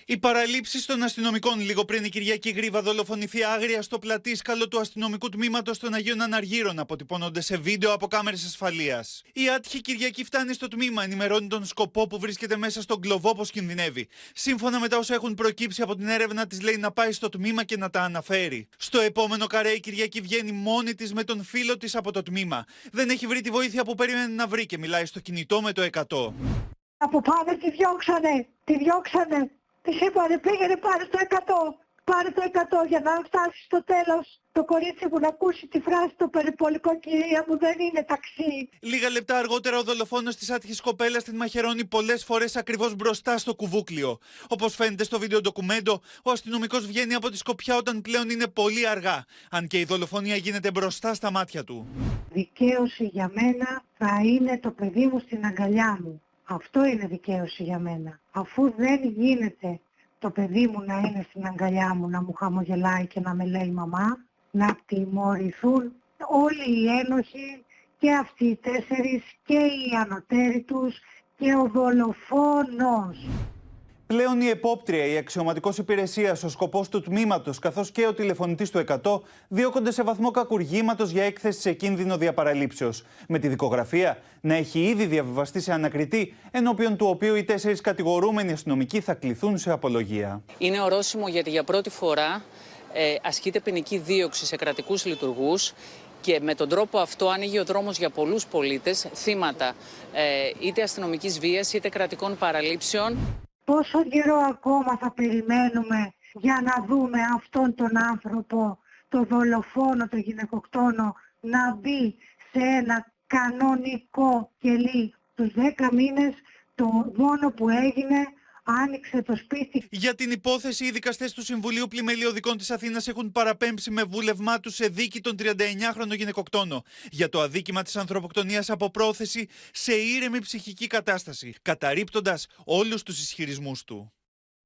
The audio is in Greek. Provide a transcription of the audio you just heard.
Οι παραλήψεις των αστυνομικών λίγο πριν η Κυριακή Γρίβα δολοφονηθεί άγρια στο πλατήσκαλο του αστυνομικού τμήματος των Αγίων Αναργύρων αποτυπώνονται σε βίντεο από κάμερες ασφαλείας. Η άτυχη Κυριακή φτάνει στο τμήμα, ενημερώνει τον σκοπό που βρίσκεται μέσα στον κλωβό πως κινδυνεύει. Σύμφωνα με τα όσα έχουν προκύψει από την έρευνα της, λέει να πάει στο τμήμα και να τα αναφέρει. Στο επόμενο καρέ η Κυριακή βγαίνει μόνη της με τον φίλο της από το τμήμα. Δεν έχει βρει τη βοήθεια που περίμενε να βρει και μιλάει στο κινητό με το 100. Από πάνω τη διώξανε. Της είπανε πήγαινε πάρε το 100, πάρε το 100 για να φτάσει στο τέλος το κορίτσι μου να ακούσει τη φράση «Το περιπολικό κυρία μου δεν είναι ταξί». Λίγα λεπτά αργότερα ο δολοφόνος της άτυχης κοπέλας την μαχαιρώνει πολλές φορές ακριβώς μπροστά στο κουβούκλιο. Όπως φαίνεται στο βίντεο ντοκουμέντο, ο αστυνομικός βγαίνει από τη σκοπιά όταν πλέον είναι πολύ αργά, αν και η δολοφονία γίνεται μπροστά στα μάτια του. Δικαίωση για μένα θα είναι το παιδί μου στην αγκαλιά μου. Αυτό είναι δικαίωση για μένα. Αφού δεν γίνεται το παιδί μου να είναι στην αγκαλιά μου, να μου χαμογελάει και να με λέει μαμά, να τιμωρηθούν όλοι οι ένοχοι και αυτοί οι 4 και οι ανωτέροι τους και ο δολοφόνος. Πλέον η επόπτρια, η αξιωματικός υπηρεσίας, ο σκοπός του τμήματος καθώς και ο τηλεφωνητής του 100 διώκονται σε βαθμό κακουργήματος για έκθεση σε κίνδυνο διαπαραλήψεως. Με τη δικογραφία να έχει ήδη διαβιβαστεί σε ανακριτή, ενώπιον του οποίου οι 4 κατηγορούμενοι αστυνομικοί θα κληθούν σε απολογία. Είναι ορόσημο γιατί για πρώτη φορά ασκείται ποινική δίωξη σε κρατικούς λειτουργούς. Και με τον τρόπο αυτό ανοίγει ο δρόμος για πολλούς πολίτες, θύματα είτε αστυνομικής βίας είτε κρατικών παραλήψεων. Πόσο καιρό ακόμα θα περιμένουμε για να δούμε αυτόν τον άνθρωπο, τον δολοφόνο, τον γυναικοκτόνο, να μπει σε ένα κανονικό κελί? Τους 10 μήνες το μόνο που έγινε, άνοιξε το σπίτι. Για την υπόθεση, οι δικαστές του Συμβουλίου Πλημελιωδικών της Αθήνας έχουν παραπέμψει με βούλευμά τους σε δίκη τον 39χρονο γυναικοκτόνο για το αδίκημα της ανθρωποκτονίας από πρόθεση σε ήρεμη ψυχική κατάσταση, καταρρίπτοντας όλους τους ισχυρισμούς του.